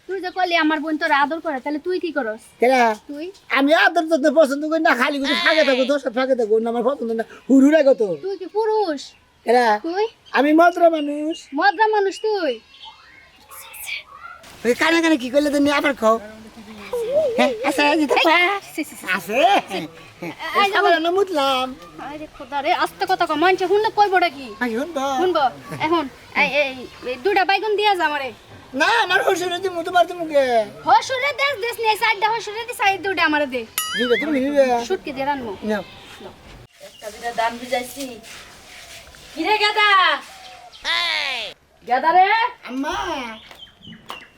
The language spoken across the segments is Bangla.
তুই যে কইলি আমার বোন তোর আদর করে তাহলে তুই কি করস? কেরা তুই আমি আদর যত্ন পছন্দ করি না, খালি কিছু ফাঁকে থাকো, দোষ ফাঁকে থাকো না, আমার পছন্দ না, হুড়ুরা কত। তুই কি পুরুষ? কেরা তুই আমি মদ্রা মানুষ। মদ্রা মানুষ তুই? ওই কানে কানে কি করলে তুমি আবার খাও? হ্যাঁ আছে আছে আবার না মুতলাম। আরে খোদা রে, আস্তে কথা কম, মানছে শুনলে কইবটা কি? আমি শুনবো শুনবো এখন এই এই দুইটা বাইগুন দিয়া যা আমারে। না, আমার হসুরে দিমু, তোমার দিমুকে হসুরে দেশ দেশ নিয়ে সাইডটা হসুরে দি সাইড দুইটা আমারে দে। দিবে, তুমি দিবে শুটকি দিয়ে রানবো। না। একটা দিনে দান বুঝাইছি কিরে গাদা গাদা রে আম্মা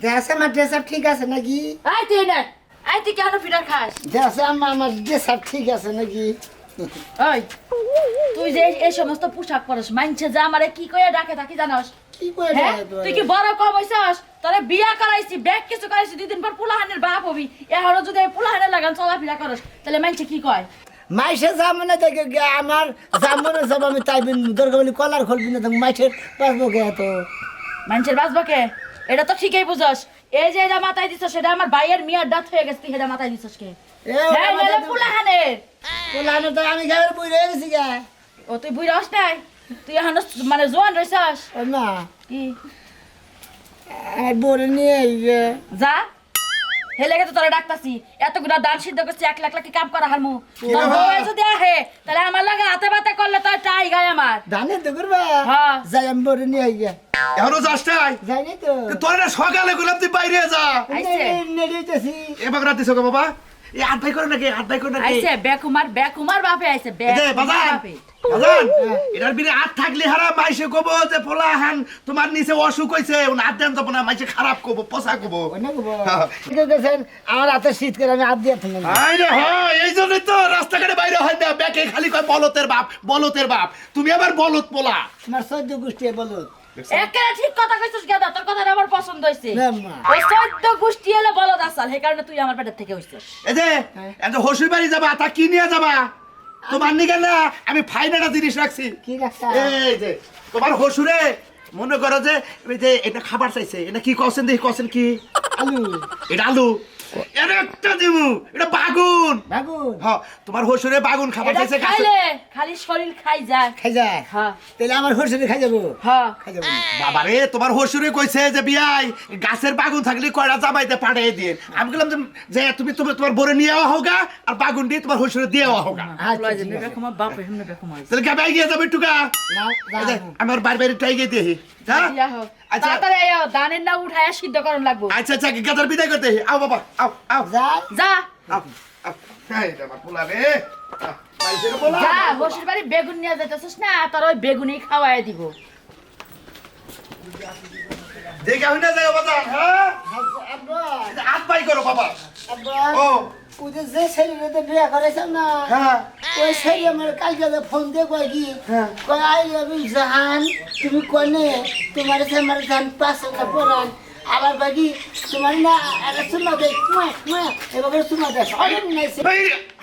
দেশে আমার ড্রেস আপ ঠিক আছে নাকি? আই তুই না আই তুই কেন ফিটার খাস দেশে আম্মা আমার ড্রেস আপ ঠিক আছে নাকি? ওই তুই যে এই সমস্ত পোশাক পরস মানছে যে আমারে কি কইয়া ডাকে থাকি জানোস কি করে হ্যাঁ যায় তো? তুই কি বড় কম হইছস তোরে বিয়া করাইছি ব্যাগ কিছু করাইছি 2 দিন পর পোলাহানের বাপ হবি এখনো যদি এই পোলাহানের লাগান চলাফেরা করস তাহলে মানছে কি কয় মাইসে জামনে দেখে আমার জামনে সব আমি তাই দরকার বলি কলার খুলবি না, তুমি মাইসের পাসবো কে তো? মানুষের বাঁচবো কে এটা তো ঠিকই বুঝস এই যে এটা মাথায় দিছস সেটা আমার ভাইয়ের মিয়ার দাঁত হয়ে গেছে তুই এটা মাথায় দিছস কে হ্যাঁ মেলে পোলাহানের পোলানো তো আমি গায়ের বই রয়ে গেছি গা। ও তুই বুঝ রস নাই তুই এখন মানে জোয়ান রইছস ও না কি বলে নিয়ে যে যা হেলে গেছে তোরা ডাকতাছি এতগুলা দান সিদ্ধ করছি 1 লাখ লাখ কাম করা হারমু তোর বউয়ে যদি আহে তাহলে আমার লাগে হাতে বাতে করলে তো টাই গায় আমার ধানের তো করবা হ্যাঁ। যাই আমি বলে নিয়ে গিয়া এখনো যাস নাই যাই নাই তো তোর না সকালে গেলাম তুই বাইরে যা আইছে। নেড়েছি এবার রাতে সকাল বাবা এই আট ভাই করে নাকি আট ভাই করে নাকি আইছে বেকুমার বাপে আইছে এই যে বাজান বাপে বাজান এটার বিরে আট থাকলে হারা মাইসে কব যে পোলা হান তোমার নিচে অসুখ হইছে ওন আট দেন তো না মাইসে খারাপ কব পোষা কব অনেক দেখেন আমার হাতে শীত করে আমি হাত দিয়ে থাকি আরে হ্যাঁ এই জন্যই তো রাস্তাঘাটে বাইরে হয় না ব্যাকে খালি কয় বলতের বাপ তুমি আবার বলত পোলা আমার সহ্য গোষ্ঠী বলো একেবারে ঠিক কথা কইছিস গেদা তোর কথাটা আমার পছন্দ হইছে না, মা। ওই 14 গোষ্ঠী হলো বলদ আসাল সেই কারণে তুই আমার পেটের থেকে হইছিস এই যে এত হসুর বাড়ি যাবা তা কি নিয়ে যাবা তোমার নিকে না আমি ফাইনাটা জিনিস রাখছি কি রাখছা এই যে তোমার হসুরে মনে করো যে এই যে এটা খাবার চাইছে এটা কি কছেন দেখি কছেন কি আলু এটা আলু এটা একটা দিমু এটা বাগুন বাগুন হ্যাঁ তোমার হসুরে বাগুন খাবার এটা চাইছে গাছে খাইলে খালি শরীর খাই যায় খাই যায় হ্যাঁ তাহলে আমার হরসরে খাই যাবো হ্যাঁ খাই যাবো বাবারে তোমার হসুরে কইছে যে বিয়াই গাছের বাগুন থাকলে কয়টা জামাইতে পাঠিয়ে দিয়ে আমি বললাম যে তুমি তোমার বরে নিয়ে হোগা আর বাগুন দিয়ে তোমার হসুরে দিয়ে হোগা আচ্ছা ঠিক আছে। বেকুমার বাপ হেমনে বেকুমার তাহলে গাবাই গিয়ে যাবে টুকা না, এই যে, না, আমার বাইরে টাই গিয়ে দিয়ে হ্যাঁ ইয়া হোক আচ্ছা। তাড়াতাড়ি আয় দানের না উঠায়া সিদ্ধ করন লাগবো আচ্ছা আচ্ছা গাদার বিদায় করতে আও বাবা আও যাই যা আও এই রে আমার পোলা রে মাইসের পোলা যা বসির বাড়ি বেগুন নিয়ে যাইতেছিস না তোর ওই বেগুনই খাওয়ায় দিব দেখে হই না যায় বাবা হ্যাঁ আব্বা হাত বাই করো বাবা আব্বা ও ওই যে ছেলেটা বিয়ে করেছেন না হ্যাঁ ওই ছেলে আমার কালকে ফোন দিয়ে কয় কি হ্যাঁ। কয় আই লাভ ইউ জাহান তুমি কনে তোমার আমার জান পাশে না পড়ান আবার বাকি তোমার না একটা চুমা দেয় এবার চুমা দেয় অনেক নাইছে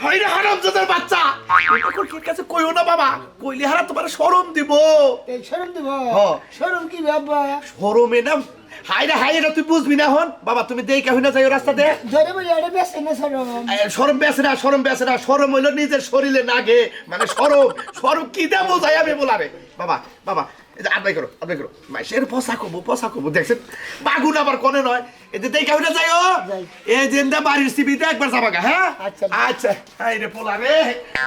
হাই রে হারামজাদার বাচ্চা এটা কি কাছে কইও না বাবা কইলে হারা তোমার শরম দিব এই শরম দিব হ্যাঁ। শরম কি বাবা শরমে না হাই রে তুই বুঝবি না হন বাবা তুমি দেই কাহিনা যাই রাস্তাতে ধরে বলি এটা বেশি না শরম শরম বেছে না শরম হইলো নিজের শরীরে নাগে মানে শরম কি দে বোঝাই আমি বলারে বাবা বাবা এই যে আড্ডাই করো মাইসের পোষা কবো দেখছেন বাগুন আবার কোনে নয় এতে দেই কাহিনা যাইও যাই। এই জেন্দা বাড়ির সিবিতে একবার যাবাগা হ্যাঁ আচ্ছা। আচ্ছা হাই রে পোলা রে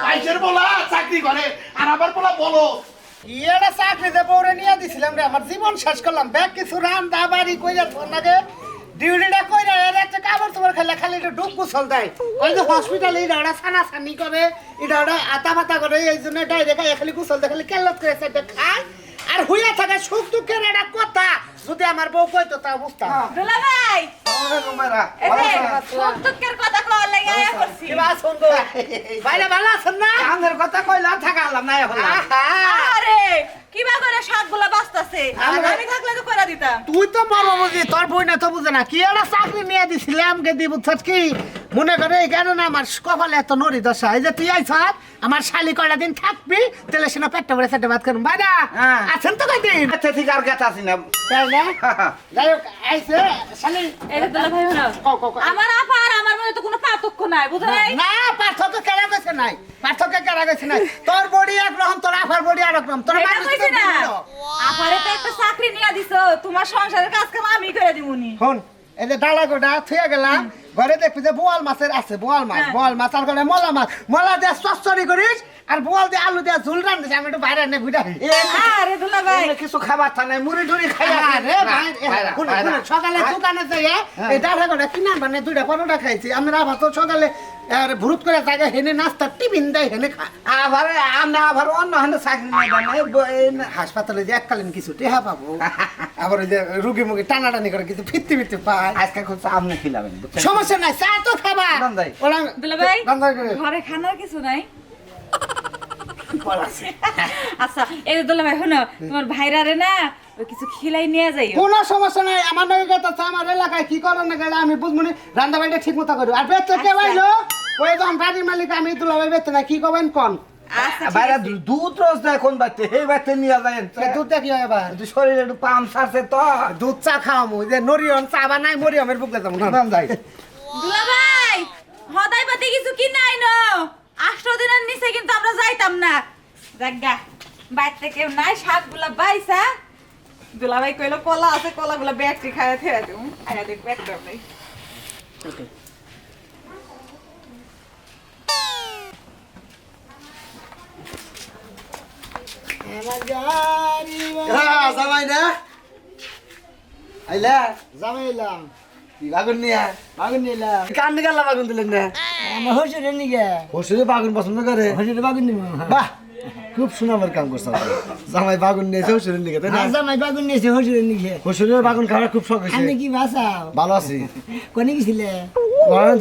মাইসের পোলা চাকরি করে আর আমার পোলা বলো এটা চাকরিতে পড়ে নিয়ে দিছিলাম রে আমার জীবন শেষ করলাম ব্যাগ কিছু রান্না বাড়ি কইরা তোর নাগে ডিউটিটা কইরা এর একটা কাপড় তোমার খালি একটু ডুব গুছল দেয় ওই যে হসপিটালে এটা ছানা ছানি করে এটা আতা পাতা করে এই জন্য ডাইরেক্ট খালি গুছল দেয় খালি কেল্লত করে সেটা খায় আর হইয়া থাকে সুখ দুঃখের একটা কথা যদি আমার বউ কইতো তা বুঝতাম দুলা ভাই সত্যকের কথা কওয়ার লাগি আয়া করছি এবার শুন গো ভাইরা ভালো আছেন না আমাদের কথা কইলাম থাকালাম না এখন আরে কিবা করে শাকগুলা বাঁচতাছে আমি থাকলে তো কইরা দিতাম তুই তো বড় বুঝি তোর বই না তো বুঝে না কি একটা চাকরি নিয়ে দিছিলাম কে দিব কি মনে করে এই কারণে আমার কপালে এত নড়ি দশা এই যে তুই আইছ আমার শালি কয়টা দিন থাকবি তাহলে সেনা পেটটা ভরে সেটা ভাত করুন ভাইরা হ্যাঁ। আছেন তো কয়দিন আচ্ছা ঠিক আর গেছে আসি না তাই না যাই হোক আইছে শালি এই যে দুলা ভাই হলো কও, কও, কও। আমার আপা আর আমার মধ্যে তো কোনো পার্থক্য নাই বুঝো নাই না পার্থক্য কেন গেছে নাই পার্থক্য কেন গেছে নাই তোর বডি একরকম তোর আফার বডি আরেকরকম তোর এটা মানুষ কইছি না আপারে তো একটা চাকরি নিয়ে দিছো তোমার সংসারের কাজ কাম আমি করে দিমুনি হন এই যে ডালা গোটা থুয়ে গেলাম ঘরে দেখবি যে বোয়াল মাছের আছে বোয়াল মাছ আর করে মলা দিয়ে চচ্চড়ি করিস আর বোয়াল দিয়ে আলু দিয়ে ঝুল রান্ধিস আমি একটু বাইরে এনে ঘুরে আরে দুলা ভাই কিছু খাবার থা নাই মুড়ি টুড়ি খাই আরে ভাই সকালে দোকানে যাই এই ডালা গোটা কিনা মানে 2টা পরোটা খাইছি আমরা আবার তো সকালে আর ভুরুত করে জায়গা হেনে নাস্তা টিফিন দেয় হেনে খা আবার আমরা আবার অন্য হানে চাকরি নাই হাসপাতালে যে এককালীন কিছু টেহা পাবো আবার ওই যে রুগী মুগি টানাটানি করে কিছু ফিরতে পায় আজকে খুব আপনি খিলাবেন সমস্যা নাই চা তো খাবা রান্দাই। ওরা দুলা ভাই রান্দাই করে ঘরে খানার কিছু নাই বল আছে। আচ্ছা এই যে দুলা ভাই শোনো তোমার ভাইরা রে না ওই কিছু খিলাই নিয়ে যাইও কোনো সমস্যা নাই আমার নয় কথা আমার এলাকায় কি করার না গেলে আমি বুঝবনি রান্না বাড়িটা ঠিক মতো করবো আর বেতন কে পাইলো ওই যখন বাড়ির মালিক আমি তুলাবে বেতন না কি করবেন কোন আচ্ছা বাইরে দুধ রোজ দেয় কোন বাড়িতে সেই বাড়িতে নিয়ে যায় দুধটা কি হয় এবার শরীরে একটু পাম সারছে তো দুধ চা খাওয়ামু যে নরিয়ন চা বা নাই মরিয়মের বুকে যাবো না যাই দুলা ভাই হদাই পাতি কিছু কি নাই নো 8 দিনের নিচে কিন্তু আমরা যাইতাম না জাগা বাইতে কেউ নাই শাকগুলা বাইসা দুলা ভাই কইলো কলা আছে কলাগুলা ব্যাটারি খায়া থেয়া দিও আয়া দেখ ব্যাটারি নাই জামাই না আইলা জামাইলাম কি বাগুন নিয়া বাগুন নিলাম কান নিকাল্লা বাগুন দিলেন না আমার হসুরের নিগে হসুরে বাগুন পছন্দ করে হসুরের বাগুন নিব বাহ খুব সুনামের কাম করছে জামাই বাগুন নিয়েছে হসুরের নিকে তাই না জামাই বাগুন নিয়েছে হসুরের নিগে হসুরের বাগুন খাওয়ার খুব শখ হয়েছে আমি কি বাসাও ভালো আছি কোনে গেছিলে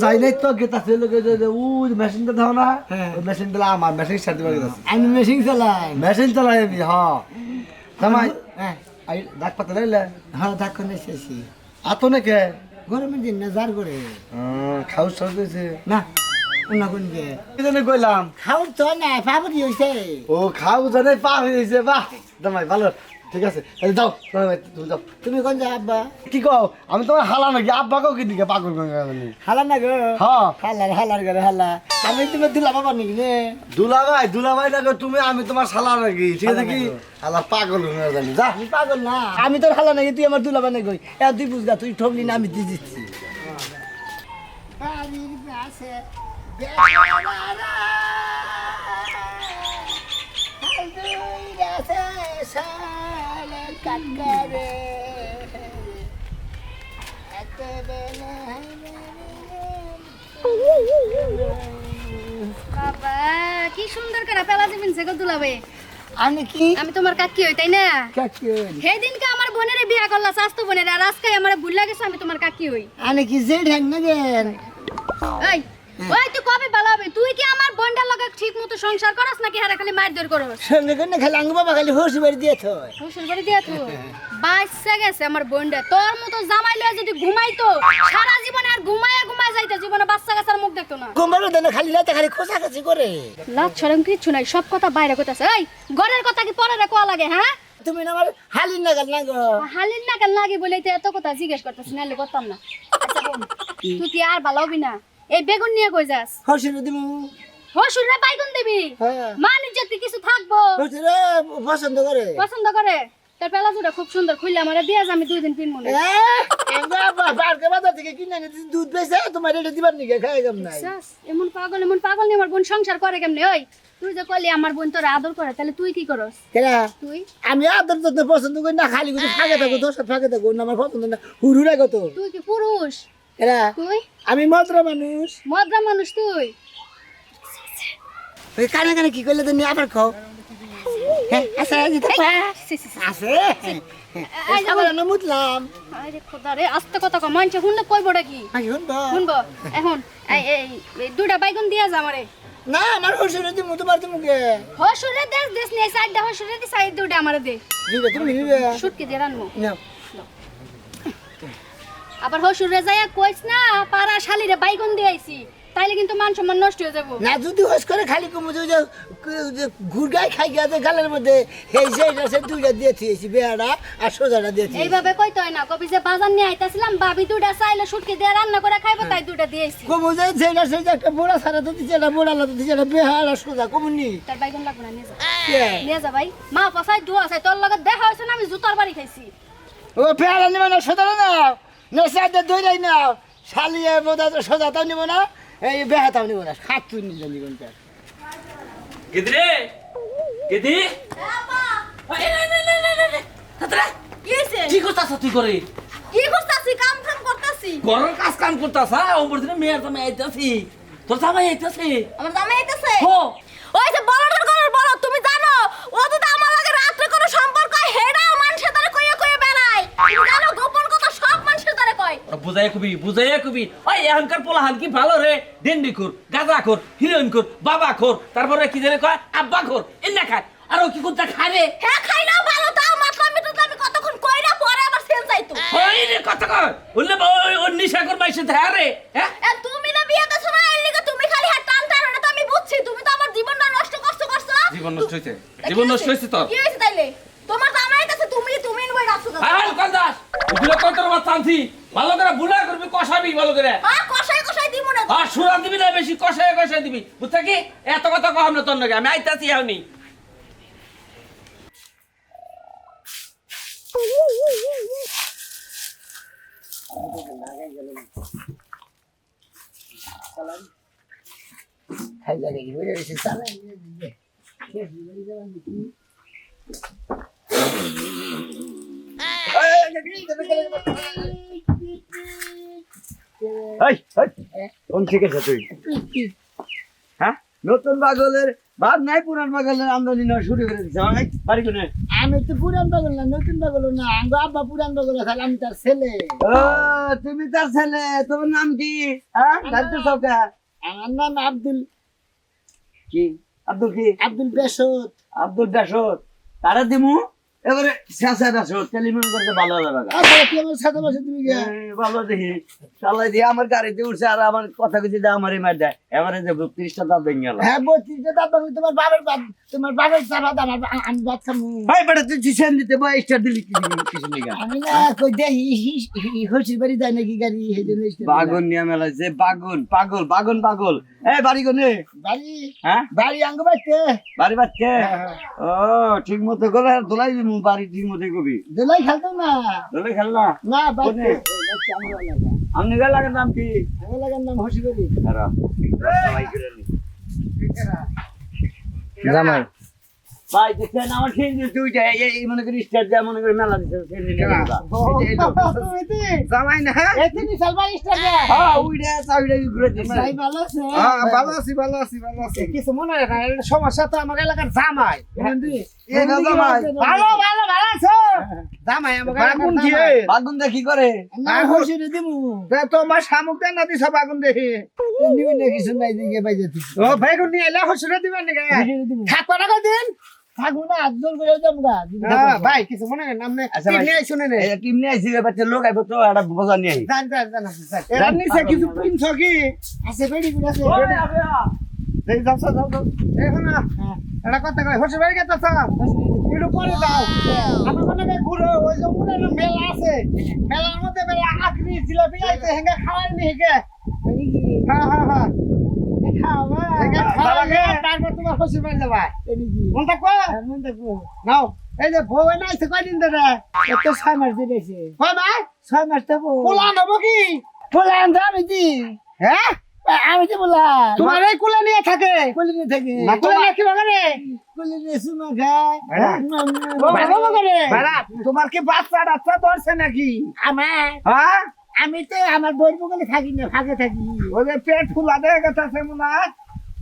যাই নাই তো গেতা ছিল ওই মেশিনটা দাও না হ্যাঁ। ওই মেশিনটা আমার মেশিন সাথে বাড়ি আছে আমি মেশিন চালাই মেশিন চালাই আমি হ্যাঁ জামাই হ্যাঁ আই ডাক পাতা লাইলা হ্যাঁ ডাক্তার এসেছি আতো নাকি গরমের দিন না যার করে খাও সব দিয়েছে না অন্য কোন গে কি জানি কইলাম খাওয়ার তো না ফাবরি হয়েছে ও খাও জানে পা হয়েছে বাহ জামাই ভালো ঠিক আছে এই যাও জামাই, তুমি যাও তুমি কোন যা আব্বা কি কও আমি তোমার হালা নাকি আব্বাকেও কি দিকে পাগল গঙ্গা হালা না গো হ্যাঁ হালার করে হালা আমি তুমি দিলা বাবা নাকি রে দুলাভাই না গো, তুমি আমি তোমার শালা নাকি ঠিক আছে কি হালা পাগল গঙ্গা জানি যা আমি পাগল না আমি তোর হালা নাকি তুই আমার দুলাবা নাকি কই এ তুই বুঝগা তুই ঠকলি না আমি দিয়ে দিচ্ছি বাবা কি সুন্দর করে পেলা দিবেন সে দুলাবে আমি কি আমি তোমার কাকি হই তাই না সেই দিনকে আমার বোনের বিয়া করলা স্বাস্থ্য বোনের আর আজকে আমার ভুল গেছে আমি তোমার কাকি হই আমি কি যে ঢ্যাং না গেন এই ওই তুই কবে ভালো হবে তুই কি আমার বোনটার লগে ঠিক মতো সংসার করস নাকি হারা খালি মারধর করস সঙ্গে কোনে খালি আঙ্গু বাবা খালি হসি বাড়ি দিয়ে থ শ্বশুর বাড়ি দিয়া তো বাচ্চা গেছে আমার বোনটা তোর মতো জামাই লয়ে যদি ঘুমাইতো সারা জীবন আর ঘুমায় যাইতো জীবনে বাচ্চা গাছার মুখ দেখতো না গোমবারও দেন খালি রাতে খালি খোঁচাখাচি করে লাজ ছড়ম কিছু নাই সব কথা বাইরে কইতাছে এই ঘরের কথা কি পরে রে কোয়া লাগে হ্যাঁ তুমি না আমার হালির নাগাল না গো হালির না কেন লাগে বলেই তো এত কথা জিজ্ঞেস করতেছি নাহলে করতাম না আচ্ছা বোন তুই কি আর ভালো হবি না এই বেগুন নিয়ে কই যাস হসি দিমু হসুরে বাইগুন দিবি হ্যাঁ মানে যদি কিছু থাকবো হসি রে পছন্দ করে পছন্দ করে তোর পেলাজুটা খুব সুন্দর খুললে আমার দিয়া আমি 2 দিন পিনমু না বারকে বাজার থেকে কিনে আনি দুধ বেচে তোমার এটা দিবার নিকে খাই গম নাই শ্বাস, এমন পাগল নিয়ে আমার বোন সংসার করে কেমনে ওই তুই যে কইলি আমার বোন তোর আদর করে তাহলে তুই কি করস কেরা তুই আমি আদর তো পছন্দ করি না খালি কিছু ফাঁকে থাকো দোষ ফাঁকে থাকো না আমার পছন্দ না হুরুরা কত তুই কি পুরুষ কেরা তুই আমি মদ্রা মানুষ মদ্রা মানুষ তুই ওই কানে কানে কি করলে তুমি আবার খাও হ্যাঁ আছে সি, সি, সি। আছে এই যে আবার না মুতলাম আরে খোদা রে আস্তে কথা কম মানছে শুনলে কইবটা কি আমি শুনবো শুনবো এখন এই এই 2টা বাইগুন দিয়া যা আমারে না আমার হসুরে দিমু তোমার দিমুকে হসুরে দেশ নিয়ে সাইডটা হসুরে দি সাইড 2টা আমারে দে দিবে তুমি দিবে শুটকি দিয়ে রানমু না আবার হসুরে যাইয়া কইস না পাড়া শালিরে বাইগুন দিয়েছি তাইলে কিন্তু মান সম্মান নষ্ট হয়ে যাবো। না যদি হস করে খালি কমু যে গুড়গাই খাই গেছে গালের মধ্যে এই যে আছে দুইটা দিয়েছি বেহারা আর সোজাটা দিয়েছি। এইভাবে কইতে হয় না, কবি যে বাজার নিয়ে আইতাছিলাম ভাবি দুইটা চাইলে শুটকি দিয়ে রান্না করে খাইবো তাই দুইটা দিয়েছি। কমু যে যেটা সেটা একটা বোড়া সারা তো দিচ্ছে না বোড়া লাগতো দিচ্ছে না বেহারা সোজা কমুনি। তার বাইগুন লাগবে না, নিয়ে যা নিয়ে যা ভাই। মা পসাই দুয়া আছে তোর লগে দেখা হয়েছে না, আমি জুতার বাড়ি খাইছি। ও বেহারা নিবে না সোজা না নেশাতে দইরাই না শালিয়ে বোধা তো সোজাটাও নিব না এই বেহাটাও নিব না খাতুন নিয়ে নিবেন। গেদি গেদি কি করতাছ তুই করে? কি করতাছি? কাম কাম করতাছি। ঘরের কাজ কাম করতাছ? ওপর দিনে মেয়ের জামাই আইতাছি, তোর জামাই আইতাছে। আমার জামাই আইতাছে? হো ওই যে বড়টার ঘরের বড়, তুমি জানো ও তো আমার লাগে রাত্রে কোনো সম্পর্ক হেডাও মানুষের দ্বারা কইয়া কইয়া বেড়ায়। তুমি জানো গোপন কথা সব মানুষের দ্বারা কয়। বুঝাইয়া কবি ওই এখনকার পোলাহান কি ভালো রে, ডেন্ডি খোর, গাঁজা খোর, হিরোইন খোর, বাবা খোর, তারপরে কি জানে কয় আব্বা খোর, এন্না খায়। আর ও কি কোনটা খায় রে? হ্যাঁ খাই না ভালো, তাও মাতলাম মিটুতে আমি কতক্ষণ কইরা পরে আবার সেল যাইতো। ওই রে কথা কয় বললে ওই নিশা কর মাইসে ধরে রে। হ্যাঁ এ তুমি না বিয়ে দেছো না, এর লিগে তুমি খালি হাত টান টানো না, তো আমি বুঝছি তুমি তো আমার জীবনটা নষ্ট করছো। জীবন নষ্ট হইছে, জীবন নষ্ট হইছে তোর। কি হইছে তাইলে? তোমার জামাই আইতাছে, তুমি ইনভাইট আসছো না। আরে কান্দাস ওগুলো কত তোর বাচ্চা আনছি, ভালো করে বুলা করবি, কষাবি ভালো করে। হ্যাঁ কষাই দিমু না। আর সুরা দিবি না বেশি, কষায় দিবি, বুঝছ কি? এত কথা কম না তোর নাকি, আমি আইতাছি এখনই। খাই লাগে বুঝে গেছি চালাই কোন শিখেছ তুই? হ্যাঁ নতুন পাগলের ভাব নাই, পুরান পাগলের আমদানি নেওয়া শুরু করে দিচ্ছে। অনেক বাড়ি কোনে? আমি তো পুরান পাগল না নতুন পাগল না, আমার আব্বা পুরান পাগল আছে, আমি তার ছেলে। ও তুমি তার ছেলে, তোমার নাম কি? হ্যাঁ জানতে সকা? আমার নাম আব্দুল কি আব্দুল কি? আব্দুল বেসত। আব্দুল দাসত তারা দিমু এবারে শেষা দাসত টেলিফোন করতে ভালো হবে। তুই আমার সাথে বসে তুমি গিয়া ভালো দেখি চালাই দিয়ে আমার গাড়িতে উঠছে আর আমার কথা কিছু দেয় আমার মার দেয়। এবারে যে 30টা দাঁত ভেঙে গেল। হ্যাঁ বলছিস তোমার বাবার চাপা দাম আমি বাদ খামু। ভাই বেটা তুই চিসেন দিতে বা স্টার দিলি কিছু নেই। আমি না কই দেখি হসির বাড়ি যায় নাকি গাড়ি সেই জন্য বাগুন নিয়ে মেলা যে বাগুন পাগল বাগুন পাগল। এই বাড়ি কোনে? বাড়ি হ্যাঁ বাড়ি আঙ্গ বাড়তে বাড়ি বাচ্চা। ও ঠিক মতো করে দোলাই দিমু, বাড়ি ঠিক মতো কবি দোলাই খেলতো না। দোলাই খেল না না বাড়তে আপনি গেল লাগার নাম কি? আমি লাগার নাম হসি বাড়ি। জামাই ভাই দেখেন আমার সেই দুইটা এই মনে করি স্টার যা মনে করি মেলা দিচ্ছে জামাই না এতিনি সালমান স্টার দে। হ্যাঁ ওইটা চাইটা ঘুরে দিচ্ছে। ভাই ভালো আছে? ভালো আছি কিছু মনে হয় না, এটা সমস্যা তো আমার এলাকার জামাই। ভালো আছে জামাই আমার বাগুন এলাকার কি? জামাই। বাগুন দা কি করে? না হসি রে দিমু তোমার শামুক দেন না দিছ বাগুন দেখি। নিবি না কিছু নাই দিকে বাই যেতি ও বেগুন নিয়ে এলে হসুরে দিবেন নাকি? থাকবা না দিন থাকবো না আদর করে যামগা। ভাই কিছু মনে হয় না, আপনি আচ্ছা ভাই। নিয়ে শুনে নে। এই টিম নিয়ে আইছি বাচ্চা লোক আইবো তো একটা বোঝা নিয়ে আই। জান এর নিচে কিছু পিনছ কি? আছে বেড়ি গুলো আছে। এই যাও এখন এটা কথা কই হসে বাড়ি গেছ একটু পরে দাও। আমার মনে হয় ঘুরো ওই জঙ্গলের মেলা আছে, মেলার মধ্যে মেলা আকরি জিলাপি আইতে হেঙ্গে খাওয়াই নি হেঙ্গে। হ্যাঁ খাওয়া হেঙ্গে খাওয়াগে তারপর তোমার হসে বাড়ি যাবা। মনটা কো মন দেখো নাও। এই যে বউ না আইছে কয়দিন ধরে? এত 6 মাস দিয়েছে। কয় মাস? 6 মাস তো পোলা নেব কি? পোলা আনতে আমি দি। হ্যাঁ আমি তো বলা তোমার এই কুলে নিয়ে থাকে কুলি থাকে না কুলে নিয়ে কি বাগানে? কুলি রে সুমা খায় বাবা করে তোমার কি বাচ্চা টাচ্চা ধরছে নাকি? আমার হ্যাঁ আমি তো আমার বই বগলে থাকি না ফাঁকে থাকি। ওই যে পেট ফুলা দেখে গেছে মনে হয়।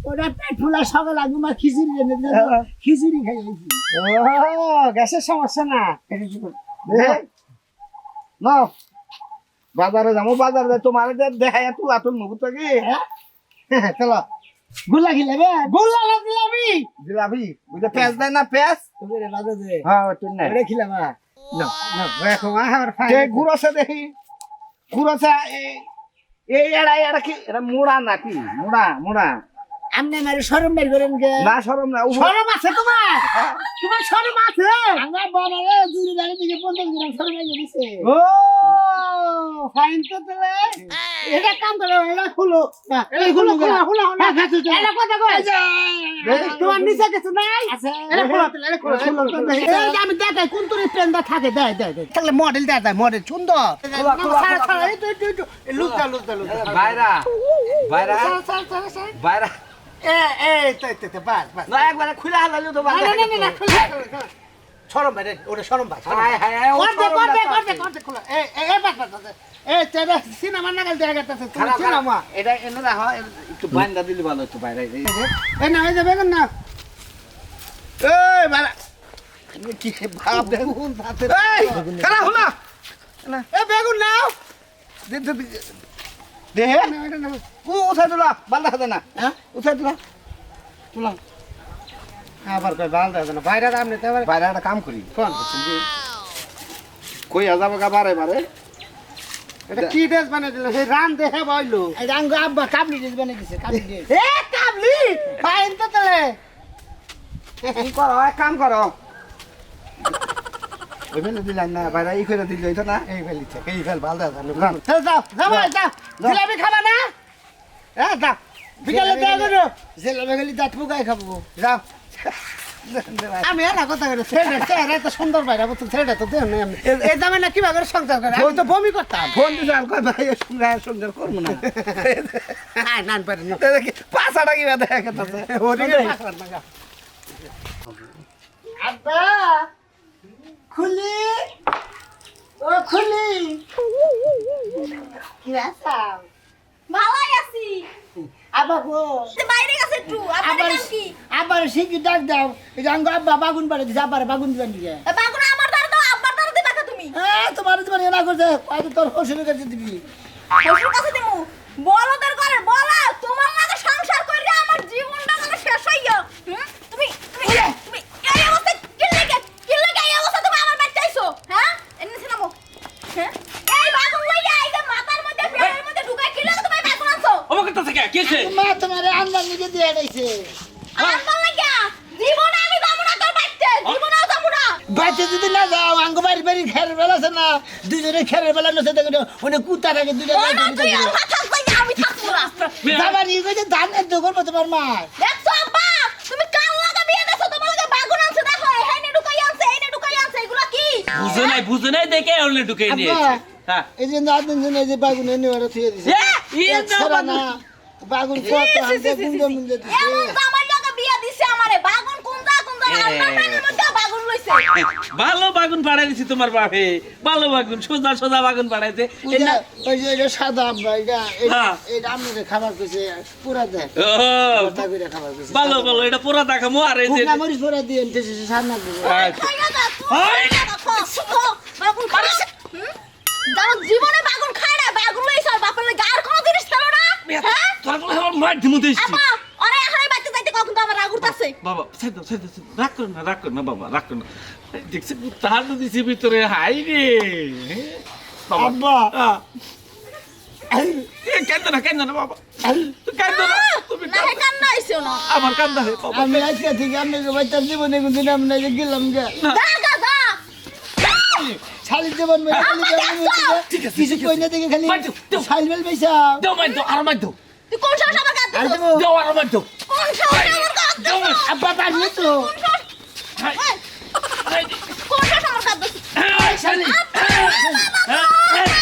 ওটা পেট ফুলা সকাল আগে মা খিচুড়ি এনে দিল, খিচুড়ি খাইছি। ও গ্যাসের সমস্যা না। নাও বাজারে যাবো, বাজারে তোমার দেখায় তুলা তুল মুখ তো কি। চলো গুলা খিলাবে গোল্লা জিলাপি জিলাপি বুঝে পেঁয়াজ দেয় না পেঁয়াজ। তোকে বাজে দে হ্যাঁ তুই না ওরে খিলাবা। দেখো আমার ফাই গুড় আছে দেখি। কুড়াছা এই এরা কি এটা মোড়া নাকি মোড়া আপনি আমার শরম বের করেন কে না শরম না শরম আছে তোমার তোমার শরম আছে আমার বাবারে জুরি দাঁড়িয়ে দিকে 50 গ্রাম শরম এনে দিছে ও ফাইন তো তবে এটা কাম করো এটা খুলো এই খুলো এটা কথা কই তোমার নিচে কিছু নাই এটা খুলো এটা খুলো এই আমি দেখাই কোন তোর পেন্দা থাকে দেয় তাহলে মডেল দেয় মডেল সুন্দর এই তো লুজ দা বাইরা বাইরা বাইরা বাস না একবারে খুলে হালালো তো বাইরা সরম ভাই ওটা সরম ভাই হায় হায় করতে খোলা এই তেরা সিনেমা নাগাল দেখা গেছে তুমি সিনেমা এটা এনে রাখো একটু বান্দা দিলে ভালো একটু বাইরে এই না এই যাবে না এই বালা কি ভাব বেগুন ভাতে এই খারাপ হলো এই বেগুন নাও দে উঠা তোলা বালদা খাতে না হ্যাঁ উঠা তোলা আবার কই বালদা খাতে না বাইরে আমনে তো বাইরে একটা কাম করি কোন করছেন জি কই যাবো গা বারে বারে এটা কি ড্রেস বানাই দিল সেই রান দেখে বইলো এই রাঙ্গ আব্বা কাবলি দিস বানাই দিছে কাবলি দিস এ কাবলি ফাইন তো তলে কি করো এক কাম করো ওই ফেলে দিলাম না বাইরে এই করে দিল হইতো না এই ফেলি থেকে এই ফেল বালদা জানো যাও যাও জিলাপি খাবা না হ্যাঁ যাও বিকালে দেয়া করো জেলা গেলি দাঁত পুগাই খাবো যাও আমি এরা কথা করে ছেড়ে তো সুন্দর বাইরে তো ছেড়ে তো দেন আমি এই দামে না কিভাবে করে সংসার করে আমি তো বমি করতাম ফোন দিছে আর কই ভাই সুন্দর করবো না হ্যাঁ নান পারে না পাঁচটা কি দেখা গেছে ওদিকে আব্বা খুলি ও খুলি কি আছে ভালোই আছি আব্বা গো বাইরে গেছে একটু আপনার নাম কি আবার শিখি ডাক দাও এই রাঙ্গ আব্বা বাগুন পাড়ে দিছে আবার বাগুন দিবেন দিকে বাগুন আমার দ্বারা দাও আব্বার দ্বারা দিবা তুমি তোমার তোমার এনা করছে হয়তো তোর শ্বশুরের কাছে দিবি শ্বশুর কাছে দিমু বলদের ঘরে বলা তোমার লাগে সংসার করে আমার জীবনটা মানে শেষ হইয়া তুমি তুমি তুমি এই অবস্থা কি লাগে এই অবস্থা তুমি আমার বাড়ি চাইছো হ্যাঁ এনে নামো হ্যাঁ এই বাগুন লইয়া এই যে মাথার মধ্যে পেটের মধ্যে ঢুকাই কি লাগে তুমি বাগুন আনছো আমার কথা থেকে কিছে মা তোমার আন্দাজ নিজে দিয়ে দিয়েছে আমার লাগা জীবনে আমি যাবো না তোর বাড়িতে জীবনেও যাবো না বাচ্চা যদি না যাও আঙ্গ বাড়ি বাড়ি খেরের বেলা আছে না দুজনে খেরের বেলা নসে দেখো ওনে কুত্তা থাকে দুজনে তুই আমার থাকবি আমি থাকবো না যাবা নিয়ে গেছে ধান এত করবো তোমার মা দেখছো আব্বা তুমি কাল লাগা বিয়ে দেছো তোমার লাগে বাগুন আনছে দেখো এখানে ঢুকাই আনছে এনে ঢুকাই আনছে এগুলা কি বুঝে নাই দেখে ওলে ঢুকে নিয়ে আব্বা হ্যাঁ এই যে নাদিন জন্য এই যে বাগুন এনে ওরা থুয়ে দিছে একছড়া না বাগুন কত আনতে গুঙ্গা মুঙ্গা দিছে এমন জামাই লাগা বিয়ে দিছে আমারে বাগুন কোন আল্লাহ প্রাণের মধ্যে বাগুন লইছে ভালো বাগুন পাড়াই দিছি তোমার বাপে ভালো বাগুন সোজা বাগুন পাড়াইছে ওই যে এটা সাদা আব্বা এটা হ্যাঁ। এটা আপনাদের খাবার কইছে পুরা দেয় ও কথা কইরা খাবার কইছে ভালো এটা পুরা দেখামো আর এই যে শুকনা মরিচ পুরা দিয়ে এনতেছে সান্না দিব খাইয়া যা বাগুন খাইছে দাও জীবনে বাগুন খায় না বাগুন লইছ বাপের লাগা আর কোন জিনিস খেলো না হ্যাঁ তোর বলে আমার মার দিমু দিছি আপা আরে এখানে বাইতে যাইতে কখন তো আমার রাগ উঠতাছে বাবা সাইড রাগ কর না বাবা রাগ কর না দেখছি তাহার তো দিছি ভিতরে হাই রে বাবা আব্বা কেন না বাবা কেন না তুমি না হে কান্না আইছো না আমার কান্দা হে বাবা আমি আজকে থেকে আপনাকে বাইতার জীবনে কোনদিন আমি না গেলাম গা দাগা দা শালি জীবন মেরে ঠিক আছে কিছু কই না দেখে খালি শাল বেল পয়সা দাও মাই দাও আর মাই দাও তুই কোন সাহস আমার গাত আর দিছো দেবো দাও আর মাই দাও কোন সাহস আমার গাত দিছো আব্বা পারলে তো কোন সাহস আমার গাত দিছো শালি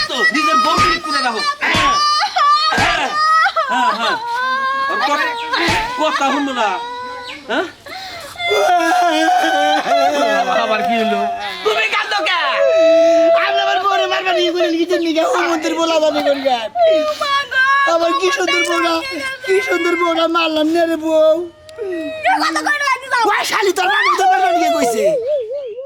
তো নিজের বউকে করে রাখো হ্যাঁ কথা শুনো না হ্যাঁ আবার কি হলো তুমি কাঁদো কে আমি আবার বড় মারবার নিয়ে করে লিখে নিয়ে ও মন্দির বলা দাবি করি আবার কি সুন্দর বউরা মারলাম না রে বউ কথা কই না ওই শালি তোর বাবা তো মারবার নিয়ে কইছে